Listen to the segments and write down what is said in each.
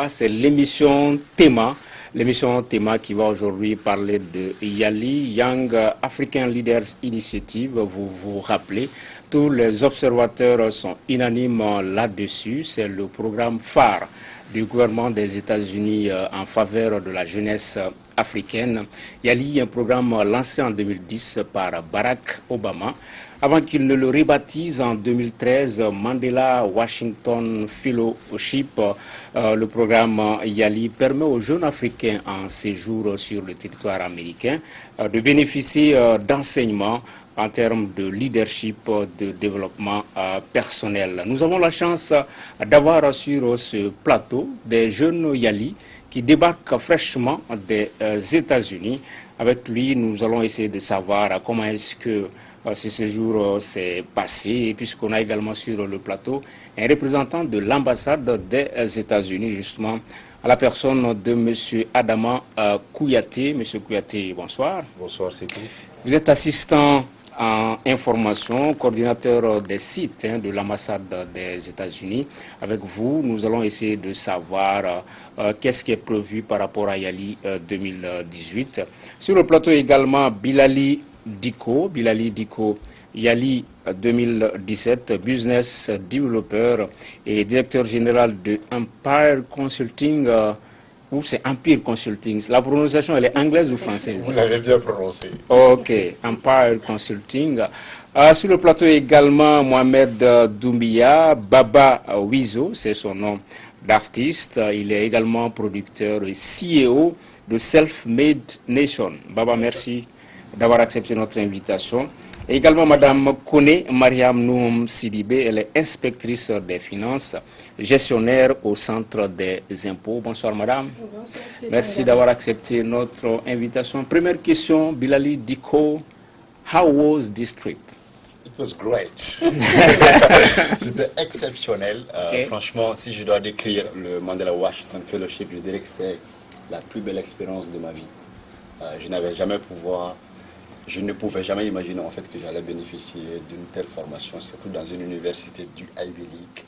C'est l'émission Théma. L'émission Théma qui va aujourd'hui parler de YALI, Young African Leaders Initiative. Vous vous rappelez, tous les observateurs sont unanimes là-dessus. C'est le programme phare du gouvernement des États-Unis en faveur de la jeunesse africaine. YALI, un programme lancé en 2010 par Barack Obama, avant qu'il ne le rebaptise en 2013 Mandela Washington Fellowship. Le programme YALI permet aux jeunes Africains en séjour sur le territoire américain de bénéficier d'enseignements en termes de leadership, de développement personnel. Nous avons la chance d'avoir sur ce plateau des jeunes YALI qui débarquent fraîchement des États-Unis. Avec lui, nous allons essayer de savoir comment est-ce que ce séjour s'est passé, puisqu'on a également sur le plateau un représentant de l'ambassade des États-Unis, justement, à la personne de M. Adama Kouyaté. M. Kouyaté, bonsoir. Bonsoir, c'est qui? Vous êtes assistant en information, coordinateur des sites de l'ambassade des États-Unis. Avec vous, nous allons essayer de savoir qu'est-ce qui est prévu par rapport à YALI 2018. Sur le plateau également, Bilali Diko, YALI 2017, business developer et directeur général de Empire Consulting, ou c'est Empire Consulting. La prononciation, elle est anglaise ou française? Vous l'avez bien prononcé. Ok, Empire Consulting. Sur le plateau également, Mohamed Doumbia, Baba Wizo, c'est son nom d'artiste. Il est également producteur et CEO de Self-Made Nation. Baba, merci d'avoir accepté notre invitation. Et également Madame Kone Mariam Noum Sidibé, elle est inspectrice des finances, gestionnaire au centre des impôts. Bonsoir Madame. Bonsoir, merci d'avoir accepté notre invitation. Première question, Bilali Diko, how was this trip? It was great. C'était exceptionnel. Okay. Franchement, si je dois décrire le Mandela Washington Fellowship, je dirais que c'était la plus belle expérience de ma vie. Je ne pouvais jamais imaginer en fait que j'allais bénéficier d'une telle formation, surtout dans une université du Ivy League.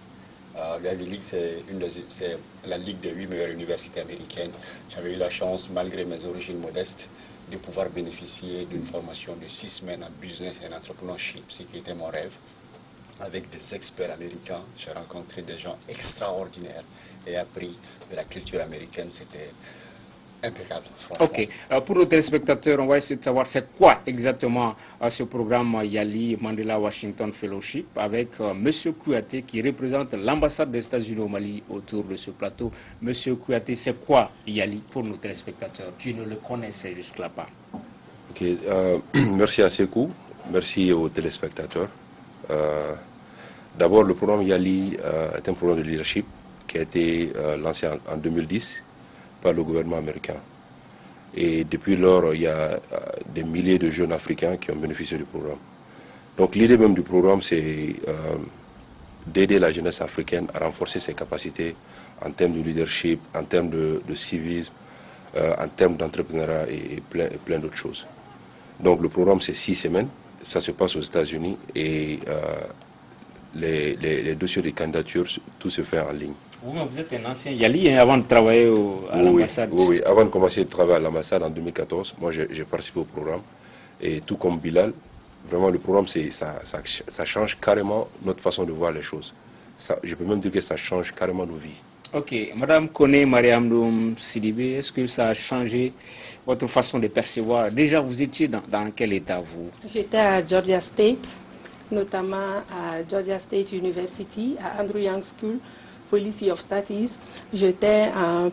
Le Ivy League, c'est la ligue des 8 meilleures universités américaines. J'avais eu la chance, malgré mes origines modestes, de pouvoir bénéficier d'une formation de 6 semaines en business and entrepreneurship, ce qui était mon rêve. Avec des experts américains, j'ai rencontré des gens extraordinaires et appris de la culture américaine. C'était impeccable, franchement. Ok. Pour nos téléspectateurs, on va essayer de savoir c'est quoi exactement ce programme YALI Mandela Washington Fellowship avec M. Kouyaté qui représente l'ambassade des États-Unis au Mali autour de ce plateau. M. Kouyaté, c'est quoi YALI pour nos téléspectateurs qui ne le connaissaient jusque-là pas? Ok. Merci à Sekou, merci aux téléspectateurs. D'abord, le programme YALI est un programme de leadership qui a été lancé en 2010 par le gouvernement américain. Et depuis lors, il y a des milliers de jeunes Africains qui ont bénéficié du programme. Donc l'idée même du programme, c'est d'aider la jeunesse africaine à renforcer ses capacités en termes de leadership, en termes de civisme, en termes d'entrepreneuriat et plein d'autres choses. Donc le programme, c'est 6 semaines. Ça se passe aux États-Unis et les dossiers de candidature, tout se fait en ligne. Vous êtes un ancien YALI avant de travailler à l'ambassade. Oui, avant de commencer de travailler à l'ambassade en 2014, moi j'ai participé au programme. Et tout comme Bilal, vraiment le programme, ça change carrément notre façon de voir les choses. Je peux même dire que ça change carrément nos vies. Ok. Madame Kone Mariam Noum Sidibé, est-ce que ça a changé votre façon de percevoir? Déjà, vous étiez dans quel état, vous? J'étais à Georgia State, notamment à Georgia State University, à Andrew Young School, Policy of Studies. J'étais en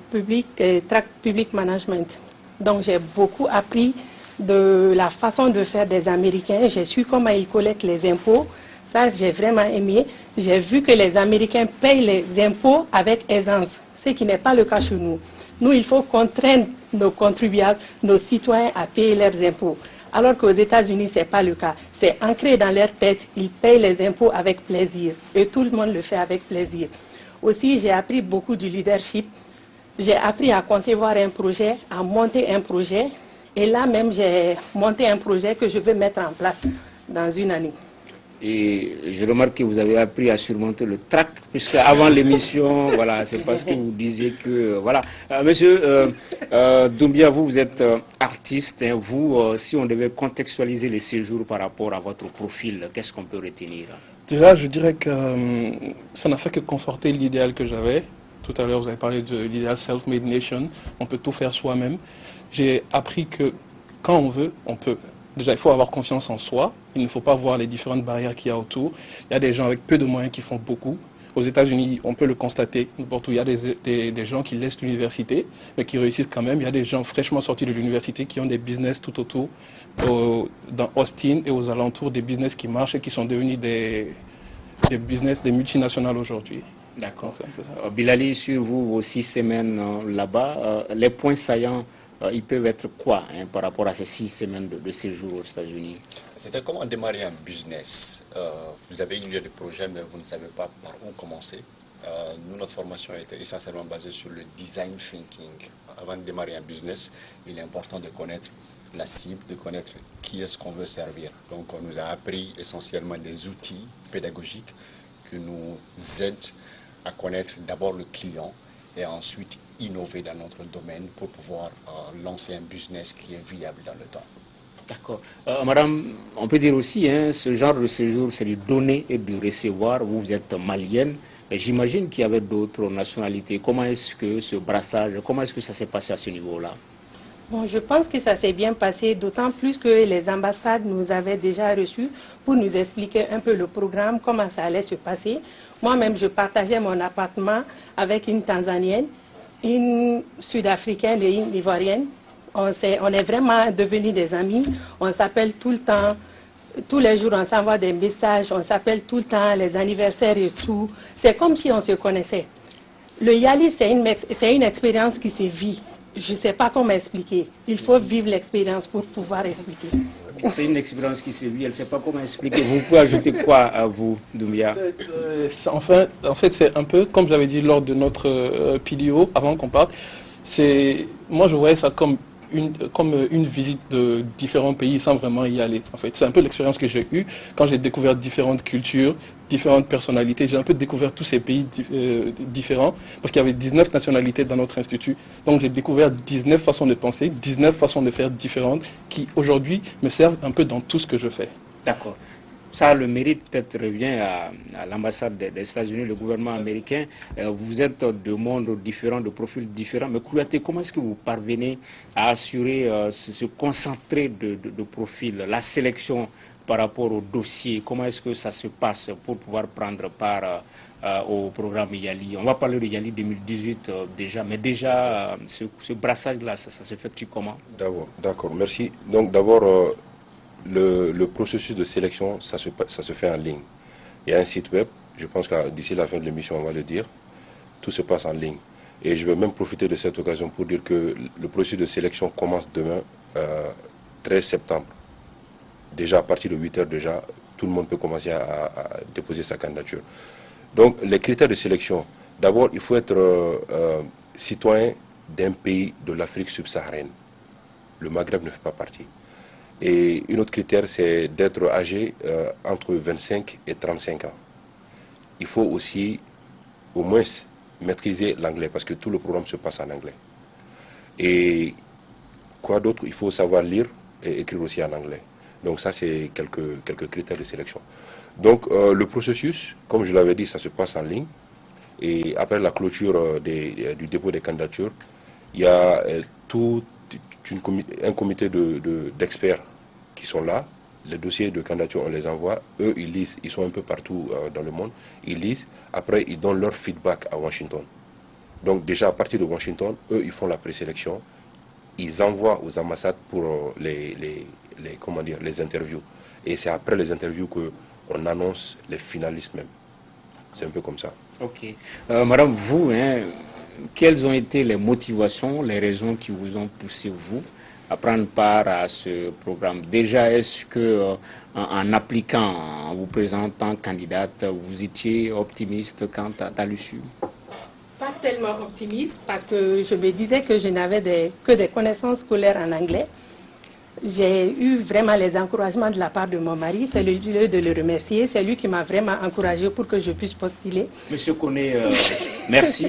track public management. Donc j'ai beaucoup appris de la façon de faire des Américains. J'ai su comment ils collectent les impôts. Ça, j'ai vraiment aimé. J'ai vu que les Américains payent les impôts avec aisance, ce qui n'est pas le cas chez nous. Nous, il faut contraindre nos contribuables, nos citoyens à payer leurs impôts. Alors qu'aux États-Unis, ce n'est pas le cas. C'est ancré dans leur tête, ils payent les impôts avec plaisir. Et tout le monde le fait avec plaisir. Aussi, j'ai appris beaucoup du leadership. J'ai appris à concevoir un projet, à monter un projet. Et là même, j'ai monté un projet que je veux mettre en place dans une année. Et je remarque que vous avez appris à surmonter le trac, puisque avant l'émission, voilà, c'est parce que vous disiez que, voilà. Monsieur Doumbia, vous êtes artiste, hein, vous, si on devait contextualiser les séjours par rapport à votre profil, qu'est-ce qu'on peut retenir? Déjà, je dirais que ça n'a fait que conforter l'idéal que j'avais. Tout à l'heure, vous avez parlé de l'idéal self-made nation, on peut tout faire soi-même. J'ai appris que quand on veut, on peut. Déjà, il faut avoir confiance en soi. Il ne faut pas voir les différentes barrières qu'il y a autour. Il y a des gens avec peu de moyens qui font beaucoup. Aux États-Unis, on peut le constater. N'importe où, il y a des gens qui laissent l'université, mais qui réussissent quand même. Il y a des gens fraîchement sortis de l'université qui ont des business tout autour, dans Austin et aux alentours, des business qui marchent et qui sont devenus des business, des multinationales aujourd'hui. D'accord. Bilali, sur vous, vos 6 semaines là-bas, les points saillants, ils peuvent être quoi par rapport à ces 6 semaines de séjour aux États-Unis? C'était comment démarrer un business. Vous avez une idée de projet, mais vous ne savez pas par où commencer. Nous, notre formation était essentiellement basée sur le design thinking. Avant de démarrer un business, il est important de connaître la cible, de connaître qui est-ce qu'on veut servir. Donc, on nous a appris essentiellement des outils pédagogiques qui nous aident à connaître d'abord le client et ensuite innover dans notre domaine pour pouvoir lancer un business qui est viable dans le temps. D'accord. Madame, on peut dire aussi, ce genre de séjour, c'est du donner et du recevoir. Vous êtes malienne, mais j'imagine qu'il y avait d'autres nationalités. Comment est-ce que ce brassage, comment est-ce que ça s'est passé à ce niveau-là? Bon, je pense que ça s'est bien passé, d'autant plus que les ambassades nous avaient déjà reçus pour nous expliquer un peu le programme, comment ça allait se passer. Moi-même, je partageais mon appartement avec une Tanzanienne, une Sud-Africaine et une Ivoirienne. On est vraiment devenus des amis. On s'appelle tout le temps. Tous les jours, on s'envoie des messages. On s'appelle tout le temps, les anniversaires et tout. C'est comme si on se connaissait. Le Yali, c'est une expérience qui se vit. Je ne sais pas comment expliquer. Il faut vivre l'expérience pour pouvoir expliquer. C'est une expérience qui se vit, elle ne sait pas comment expliquer. Vous pouvez ajouter quoi à vous, Doumbia? En fait, c'est un peu, comme j'avais dit lors de notre PDO, avant qu'on parte, moi je voyais ça comme une visite de différents pays sans vraiment y aller. En fait, c'est un peu l'expérience que j'ai eue quand j'ai découvert différentes cultures, différentes personnalités. J'ai un peu découvert tous ces pays différents parce qu'il y avait 19 nationalités dans notre institut. Donc j'ai découvert 19 façons de penser, 19 façons de faire différentes qui aujourd'hui me servent un peu dans tout ce que je fais. D'accord. Ça, le mérite peut-être revient à l'ambassade des États-Unis, le gouvernement américain. Vous êtes de mondes différents, de profils différents. Mais Kouyaté, comment est-ce que vous parvenez à assurer ce concentré de profils, la sélection par rapport au dossier? Comment est-ce que ça se passe pour pouvoir prendre part au programme Yali? On va parler de Yali 2018 déjà, mais déjà, ce brassage-là, ça s'effectue comment? D'accord, merci. Donc d'abord, le processus de sélection, ça se fait en ligne. Il y a un site web, je pense que d'ici la fin de l'émission, on va le dire. Tout se passe en ligne. Et je vais même profiter de cette occasion pour dire que le processus de sélection commence demain, 13 septembre. Déjà, à partir de 8 h, déjà, tout le monde peut commencer à déposer sa candidature. Donc, les critères de sélection, d'abord, il faut être citoyen d'un pays de l'Afrique subsaharienne. Le Maghreb ne fait pas partie. Et un autre critère, c'est d'être âgé entre 25 et 35 ans. Il faut aussi, au moins, maîtriser l'anglais, parce que tout le programme se passe en anglais. Et quoi d'autre? Il faut savoir lire et écrire aussi en anglais. Donc ça, c'est quelques critères de sélection. Donc le processus, comme je l'avais dit, ça se passe en ligne. Et après la clôture du dépôt des candidatures, il y a un comité d'experts qui sont là. Les dossiers de candidature, on les envoie. Eux, ils lisent. Ils sont un peu partout dans le monde. Ils lisent. Après, ils donnent leur feedback à Washington. Donc déjà, à partir de Washington, eux, ils font la présélection. Ils envoient aux ambassades pour les interviews. Et c'est après les interviews qu'on annonce les finalistes même. C'est un peu comme ça. Ok. Madame, vous, quelles ont été les motivations, les raisons qui vous ont poussé, vous, à prendre part à ce programme? Déjà, est-ce que en appliquant, en vous présentant candidate, vous étiez optimiste quant à l'issue? Pas tellement optimiste parce que je me disais que je n'avais que des connaissances scolaires en anglais. J'ai eu vraiment les encouragements de la part de mon mari. C'est le lieu de le remercier. C'est lui qui m'a vraiment encouragée pour que je puisse postuler. Monsieur Koné, merci.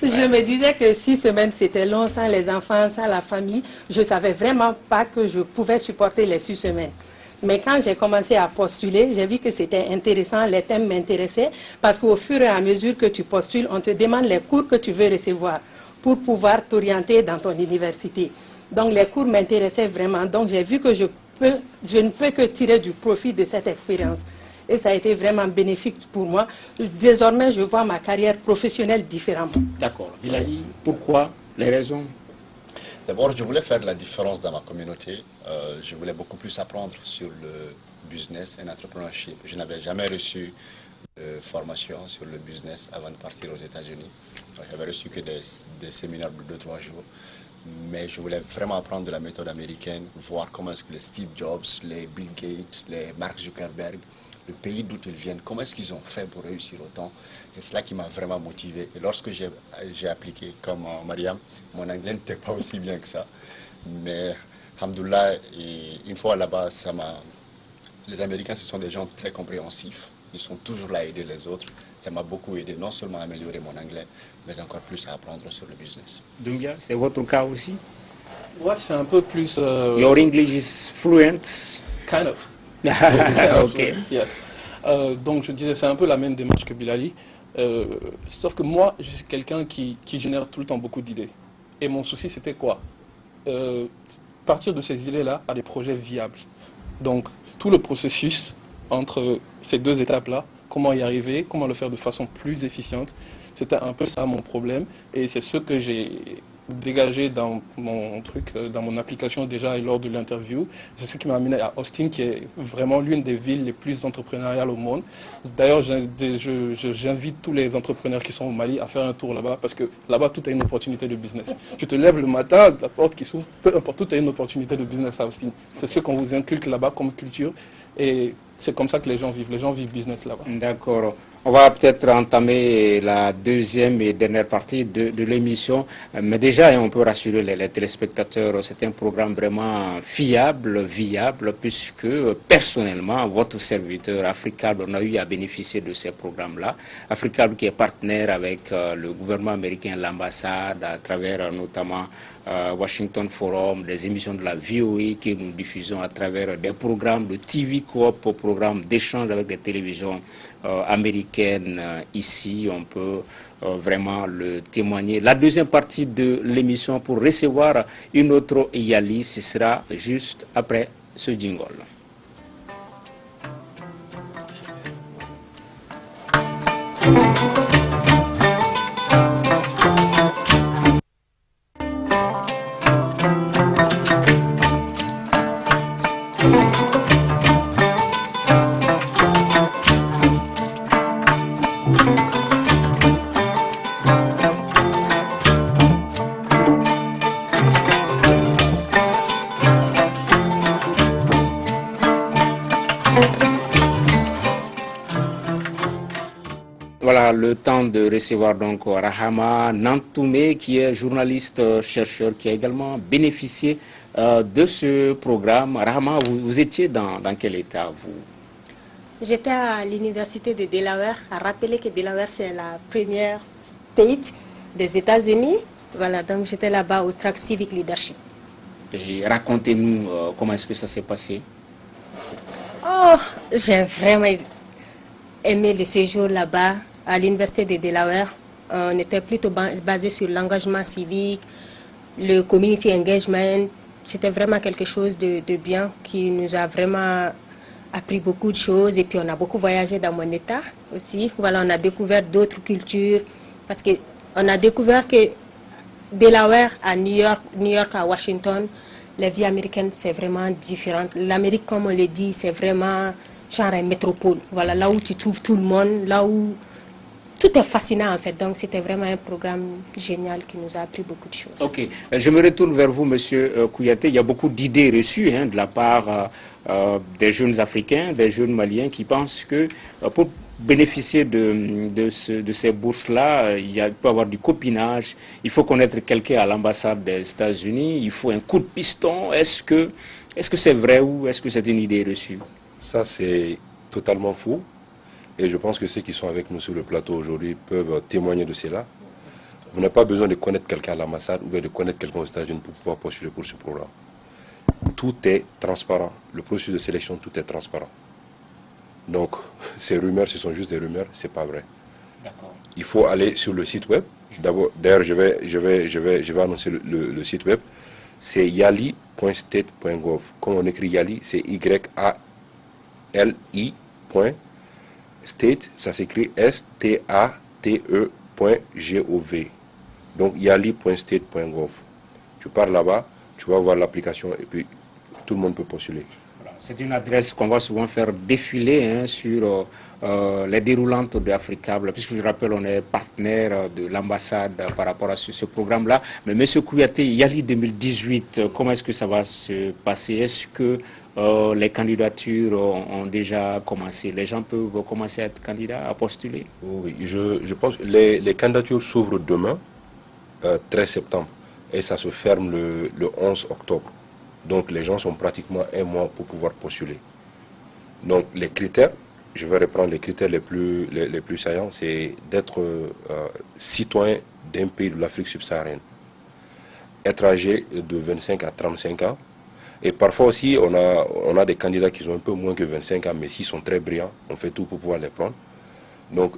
Je me disais que 6 semaines, c'était long, sans les enfants, sans la famille. Je ne savais vraiment pas que je pouvais supporter les 6 semaines. Mais quand j'ai commencé à postuler, j'ai vu que c'était intéressant, les thèmes m'intéressaient, parce qu'au fur et à mesure que tu postules, on te demande les cours que tu veux recevoir pour pouvoir t'orienter dans ton université. Donc les cours m'intéressaient vraiment. Donc j'ai vu que je ne peux que tirer du profit de cette expérience. Et ça a été vraiment bénéfique pour moi. Désormais, je vois ma carrière professionnelle différemment. D'accord. Bilali, pourquoi? Les raisons? D'abord, je voulais faire la différence dans ma communauté. Je voulais beaucoup plus apprendre sur le business et l'entrepreneurship. Je n'avais jamais reçu de formation sur le business avant de partir aux États-Unis. J'avais reçu que des séminaires de 2-3 jours. Mais je voulais vraiment apprendre de la méthode américaine, voir comment est-ce que les Steve Jobs, les Bill Gates, les Mark Zuckerberg, le pays d'où ils viennent, comment est-ce qu'ils ont fait pour réussir autant. C'est cela qui m'a vraiment motivé. Et lorsque j'ai appliqué comme Mariam, mon anglais n'était pas aussi bien que ça. Mais, alhamdoulilah, une fois là-bas, les Américains, ce sont des gens très compréhensifs. Ils sont toujours là à aider les autres. Ça m'a beaucoup aidé, non seulement à améliorer mon anglais, mais encore plus à apprendre sur le business. Doumbia, c'est votre cas aussi? Ouais, c'est un peu plus... Your English is fluent? Kind of. Ok. Yeah. Donc je disais, c'est un peu la même démarche que Bilali. Sauf que moi, je suis quelqu'un qui génère tout le temps beaucoup d'idées. Et mon souci, c'était quoi? Partir de ces idées-là à des projets viables. Donc tout le processus entre ces deux étapes-là, comment y arriver, comment le faire de façon plus efficiente, c'était un peu ça mon problème. Et c'est ce que j'ai dégagé dans mon truc, dans mon application déjà et lors de l'interview. C'est ce qui m'a amené à Austin, qui est vraiment l'une des villes les plus entrepreneuriales au monde. D'ailleurs, j'invite tous les entrepreneurs qui sont au Mali à faire un tour là-bas, parce que là-bas, tout est une opportunité de business. Tu te lèves le matin, la porte qui s'ouvre, peu importe, tout est une opportunité de business à Austin. C'est ce qu'on vous inculque là-bas comme culture, et c'est comme ça que les gens vivent business là-bas. D'accord. On va peut-être entamer la deuxième et dernière partie de l'émission. Mais déjà, on peut rassurer les téléspectateurs, c'est un programme vraiment fiable, viable, puisque personnellement, votre serviteur Africable, on a eu à bénéficier de ces programmes-là. Africable qui est partenaire avec le gouvernement américain, l'ambassade, à travers notamment Washington Forum, des émissions de la VOA que nous diffusons à travers des programmes de TV Coop, programmes d'échange avec les télévisions américaines. Ici, on peut vraiment le témoigner. La deuxième partie de l'émission pour recevoir une autre Yali, ce sera juste après ce jingle. Voilà le temps de recevoir donc Rahama Nantoumé, qui est journaliste chercheur, qui a également bénéficié de ce programme. Rahama, vous étiez dans quel état, vous? J'étais à l'université de Delaware. À rappeler que Delaware, c'est la première state des États-Unis. Voilà, donc j'étais là-bas au track Civic Leadership. Et racontez-nous comment est-ce que ça s'est passé. Oh, j'ai vraiment aimé le séjour là-bas à l'université de Delaware. On était plutôt basé sur l'engagement civique, le community engagement. C'était vraiment quelque chose de bien qui nous a vraiment appris beaucoup de choses. Et puis on a beaucoup voyagé dans mon état aussi. Voilà, on a découvert d'autres cultures parce qu'on a découvert que Delaware à New York à Washington, la vie américaine c'est vraiment différent. L'Amérique, comme on le dit, c'est vraiment genre une métropole. Voilà, là où tu trouves tout le monde, là où tout est fascinant en fait. Donc c'était vraiment un programme génial qui nous a appris beaucoup de choses. Ok, je me retourne vers vous, Monsieur Kouyaté. Il y a beaucoup d'idées reçues de la part des jeunes Africains, des jeunes Maliens qui pensent que pour bénéficier de ces bourses-là, il peut y avoir du copinage, il faut connaître quelqu'un à l'ambassade des États-Unis, il faut un coup de piston. Est-ce que c'est vrai ou est-ce que c'est une idée reçue? Ça, c'est totalement faux. Et je pense que ceux qui sont avec nous sur le plateau aujourd'hui peuvent témoigner de cela. Vous n'avez pas besoin de connaître quelqu'un à l'ambassade ou bien de connaître quelqu'un aux États-Unis pour pouvoir postuler pour ce programme. Tout est transparent. Le processus de sélection, tout est transparent. Donc, ces rumeurs, ce sont juste des rumeurs, ce n'est pas vrai. Il faut aller sur le site web. D'ailleurs, je vais annoncer le site web. C'est yali.state.gov. Comme on écrit Yali, c'est YALI.state, ça s'écrit STATE.gov. Donc yali.state.gov. Tu pars là-bas, tu vas voir l'application et puis tout le monde peut postuler. C'est une adresse qu'on va souvent faire défiler sur les déroulantes de Africable, puisque je rappelle, on est partenaire de l'ambassade par rapport à ce programme-là. Mais M. Kouyaté, Yali 2018, comment est-ce que ça va se passer? Est-ce que les candidatures ont déjà commencé? Les gens peuvent commencer à être candidats, à postuler? Oui, je pense que les candidatures s'ouvrent demain, 13 septembre, et ça se ferme le 11 octobre. Donc les gens sont pratiquement un mois pour pouvoir postuler. Donc les critères, je vais reprendre les critères les plus saillants, c'est d'être citoyen d'un pays de l'Afrique subsaharienne, être âgé de 25 à 35 ans, et parfois aussi on a des candidats qui ont un peu moins que 25 ans, mais s'ils sont très brillants, on fait tout pour pouvoir les prendre. Donc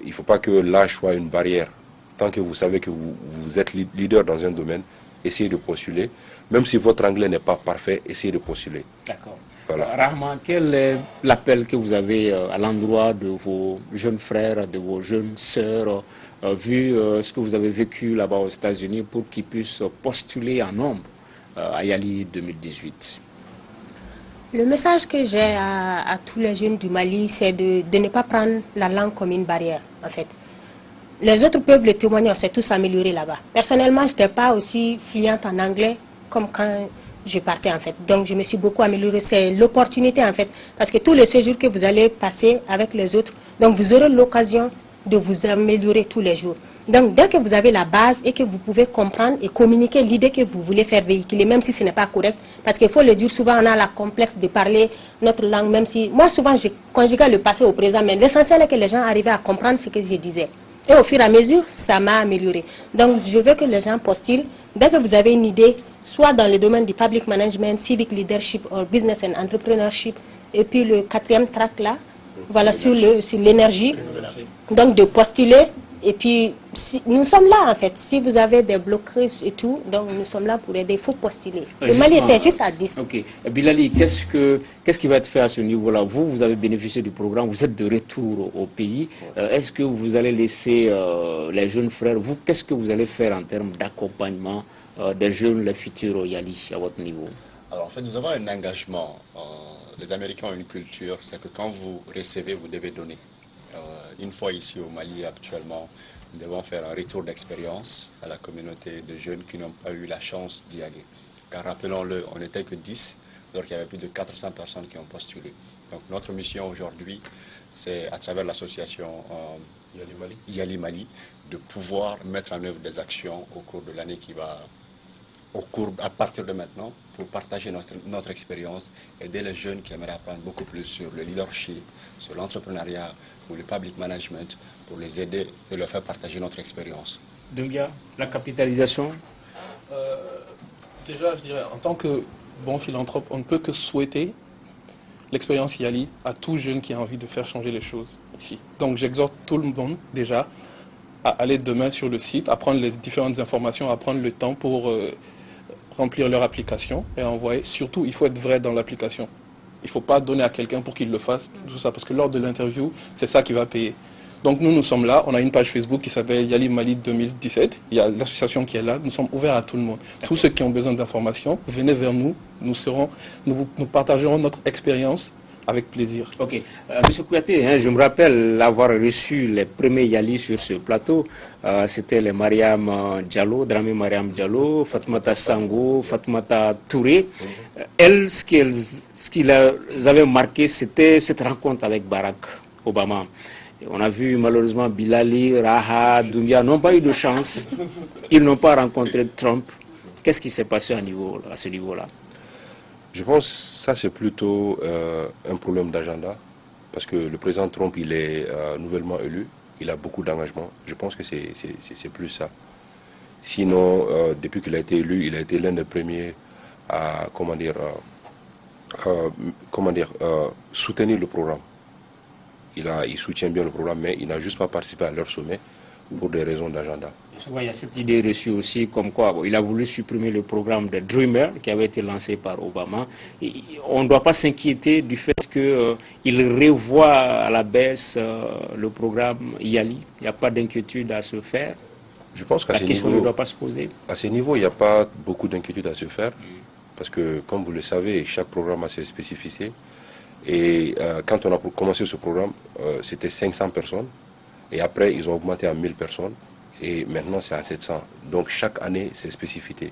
il ne faut pas que l'âge soit une barrière. Tant que vous savez que vous êtes leader dans un domaine, essayez de postuler. Même si votre anglais n'est pas parfait, essayez de postuler. D'accord. Voilà. Rahman, quel est l'appel que vous avez à l'endroit de vos jeunes frères, de vos jeunes sœurs, vu ce que vous avez vécu là-bas aux États-Unis, pour qu'ils puissent postuler en nombre à Yali 2018? Le message que j'ai à tous les jeunes du Mali, c'est de ne pas prendre la langue comme une barrière, en fait. Les autres peuvent le témoigner, on s'est tous améliorés là-bas. Personnellement, je n'étais pas aussi fluente en anglais comme quand je partais, en fait. Donc, je me suis beaucoup améliorée. C'est l'opportunité, en fait. Parce que tous les séjours que vous allez passer avec les autres, donc vous aurez l'occasion de vous améliorer tous les jours. Donc, dès que vous avez la base et que vous pouvez comprendre et communiquer l'idée que vous voulez faire véhiculer, même si ce n'est pas correct, parce qu'il faut le dire, souvent on a la complexe de parler notre langue, même si... Moi, souvent, je conjugue le passé au présent, mais l'essentiel est que les gens arrivaient à comprendre ce que je disais. Et au fur et à mesure, ça m'a amélioré. Donc, je veux que les gens postulent. Dès que vous avez une idée, soit dans le domaine du public management, civic leadership ou business and entrepreneurship, et puis le 4e track là, voilà, sur l'énergie. Donc, de postuler. Et puis, nous sommes là, en fait. Si vous avez des blocages et tout, donc nous sommes là pour aider. Il faut postuler. Le Mali était juste à 10. Ok. Bilali, qu'est-ce qui va être fait à ce niveau-là? Vous avez bénéficié du programme, vous êtes de retour au pays. Est-ce que vous allez laisser les jeunes frères, vous, qu'est-ce que vous allez faire en termes d'accompagnement des jeunes, les futurs Yali, à votre niveau? Alors, en fait, nous avons un engagement. Les Américains ont une culture, c'est que quand vous recevez, vous devez donner. Une fois ici au Mali actuellement, nous devons faire un retour d'expérience à la communauté de jeunes qui n'ont pas eu la chance d'y aller. Car rappelons-le, on n'était que 10, donc il y avait plus de 400 personnes qui ont postulé. Donc notre mission aujourd'hui, c'est à travers l'association Yali Mali, de pouvoir mettre en œuvre des actions au cours de l'année qui va, à partir de maintenant, pour partager notre expérience, aider les jeunes qui aimeraient apprendre beaucoup plus sur le leadership, sur l'entrepreneuriat ou le public management, pour les aider et leur faire partager notre expérience. Doumbia, la capitalisation? Déjà, je dirais, en tant que bon philanthrope, on ne peut que souhaiter l'expérience Yali à tout jeune qui a envie de faire changer les choses ici. Donc j'exhorte tout le monde déjà à aller demain sur le site, à prendre les différentes informations, à prendre le temps pour remplir leur application et envoyer. Surtout, il faut être vrai dans l'application. Il ne faut pas donner à quelqu'un pour qu'il le fasse, tout ça, parce que lors de l'interview, c'est ça qui va payer. Donc nous sommes là, on a une page Facebook qui s'appelle Yali Mali 2017, il y a l'association qui est là, nous sommes ouverts à tout le monde. Tous ceux qui ont besoin d'informations, venez vers nous, nous partagerons notre expérience avec plaisir. Ok. Monsieur Kouyaté, je me rappelle avoir reçu les premiers Yali sur ce plateau. C'était les Mariam Diallo, Dramé Mariam Diallo, Fatoumata Sango, Fatoumata Touré. Elles, ce qui les avait marqué, c'était cette rencontre avec Barack Obama. Et on a vu malheureusement Bilali, Raha, Doumbia n'ont pas eu de chance. Ils n'ont pas rencontré Trump. Qu'est-ce qui s'est passé à ce niveau-là? Je pense que ça c'est plutôt un problème d'agenda. Parce que le président Trump, il est nouvellement élu. Il a beaucoup d'engagement. Je pense que c'est plus ça. Sinon, depuis qu'il a été élu, il a été l'un des premiers à soutenir le programme. Il soutient bien le programme, mais il n'a juste pas participé à leur sommet pour des raisons d'agenda. Souvent, il y a cette idée reçue aussi comme quoi il a voulu supprimer le programme de Dreamer qui avait été lancé par Obama. Et on ne doit pas s'inquiéter du fait qu'il revoit à la baisse le programme YALI. Il n'y a pas d'inquiétude à se faire. Je pense qu'à la question ne doit pas se poser. À ce niveau, il n'y a pas beaucoup d'inquiétude à se faire. Parce que, comme vous le savez, chaque programme a ses spécificités. Et quand on a commencé ce programme, c'était 500 personnes. Et après, ils ont augmenté à 1000 personnes. Et maintenant, c'est à 700. Donc, chaque année, c'est spécificité.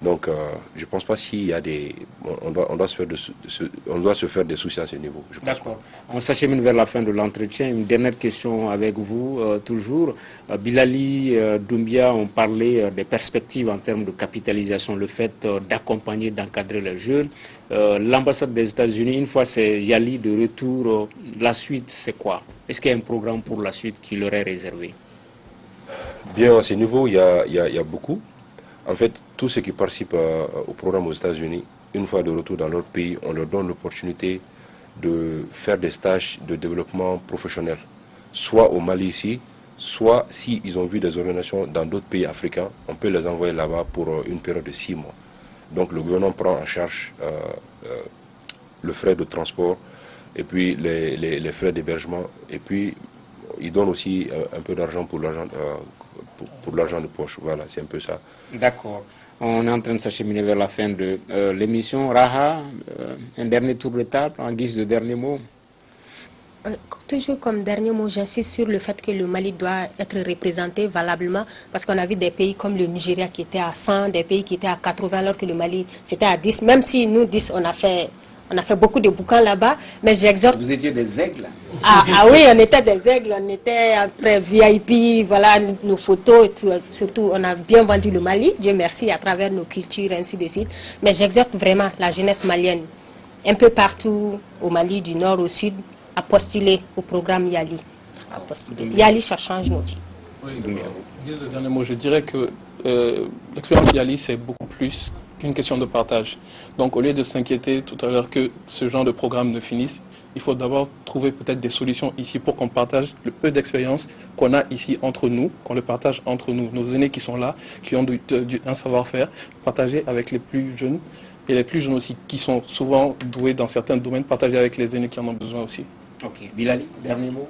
Donc, je ne pense pas s'il y a des... On doit se faire des soucis à ce niveau. D'accord. On s'achemine vers la fin de l'entretien. Une dernière question avec vous, toujours. Bilali, Doumbia ont parlé des perspectives en termes de capitalisation, le fait d'accompagner, d'encadrer les jeunes. L'ambassade des États-Unis, une fois c'est Yali de retour, la suite, c'est quoi? Est-ce qu'il y a un programme pour la suite qui leur est réservé? Bien, à ce niveau, il y a beaucoup. En fait, tous ceux qui participent au programme aux États-Unis, une fois de retour dans leur pays, on leur donne l'opportunité de faire des stages de développement professionnel, soit au Mali ici, soit s'ils ont vu des organisations dans d'autres pays africains, on peut les envoyer là-bas pour une période de 6 mois. Donc le gouvernement prend en charge le frais de transport et puis les frais d'hébergement, et puis il donne aussi un peu d'argent pour l'argent de poche. Voilà, c'est un peu ça. D'accord. On est en train de s'acheminer vers la fin de l'émission. Raha, un dernier tour de table en guise de dernier mot. Toujours comme dernier mot, j'insiste sur le fait que le Mali doit être représenté valablement, parce qu'on a vu des pays comme le Nigeria qui était à 100, des pays qui étaient à 80, alors que le Mali c'était à 10. Même si nous 10, on a fait beaucoup de bouquins là-bas, mais j'exhorte... Vous étiez des aigles? Ah oui, on était des aigles, on était après VIP, voilà, nos photos et tout, surtout on a bien vendu le Mali, Dieu merci, à travers nos cultures, ainsi de suite. Mais j'exhorte vraiment la jeunesse malienne, un peu partout au Mali, du nord au sud, à postuler au programme YALI. YALI, ça change nos vies. Oui, guise de dernier mot, je dirais que l'expérience YALI, c'est beaucoup plus qu'une question de partage. Donc, au lieu de s'inquiéter tout à l'heure que ce genre de programme ne finisse, il faut d'abord trouver peut-être des solutions ici pour qu'on partage le peu d'expérience qu'on a ici entre nous, qu'on le partage entre nous. Nos aînés qui sont là, qui ont un savoir-faire, partager avec les plus jeunes, et les plus jeunes aussi, qui sont souvent doués dans certains domaines, partager avec les aînés qui en ont besoin aussi. Ok. Bilali, dernier mot?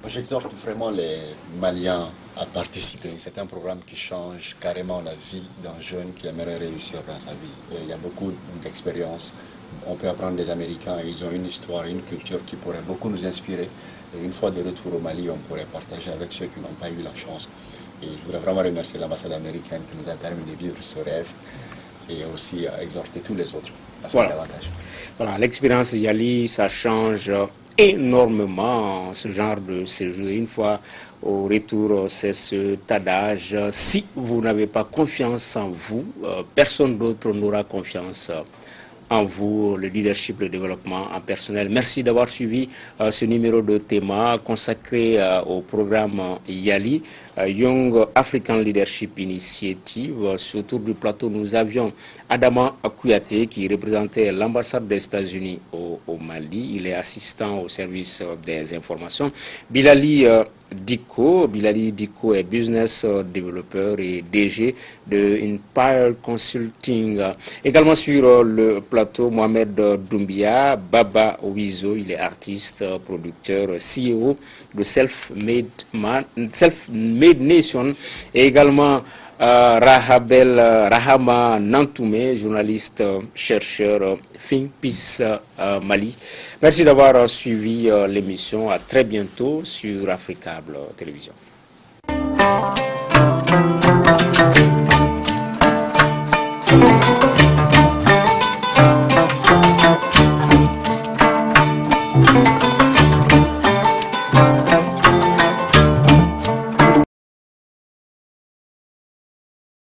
J'exhorte vraiment les Maliens à participer. C'est un programme qui change carrément la vie d'un jeune qui aimerait réussir dans sa vie. Et il y a beaucoup d'expériences. On peut apprendre des Américains, ils ont une histoire, une culture qui pourrait beaucoup nous inspirer. Et une fois de retour au Mali, on pourrait partager avec ceux qui n'ont pas eu la chance. Et je voudrais vraiment remercier l'ambassade américaine qui nous a permis de vivre ce rêve et aussi exhorter tous les autres à faire davantage. Voilà, l'expérience YALI, ça change énormément ce genre de séjour. Une fois au retour, c'est ce adage. Si vous n'avez pas confiance en vous, personne d'autre n'aura confiance en vous, le leadership, le développement en personnel. Merci d'avoir suivi ce numéro de Théma consacré au programme YALI, Young African Leadership Initiative. Autour du plateau, nous avions Adama Kouyaté qui représentait l'ambassade des États-Unis au Mali. Il est assistant au service des informations. Bilali Diko est business developer et DG de Empire Consulting. Également sur le plateau, Mohamed Doumbia, Baba Wizo, il est artiste, producteur, CEO de Self-Made Nation, et également Rahama Nantoumé, journaliste, chercheur, Think Peace Mali. Merci d'avoir suivi l'émission. À très bientôt sur Africable Télévision.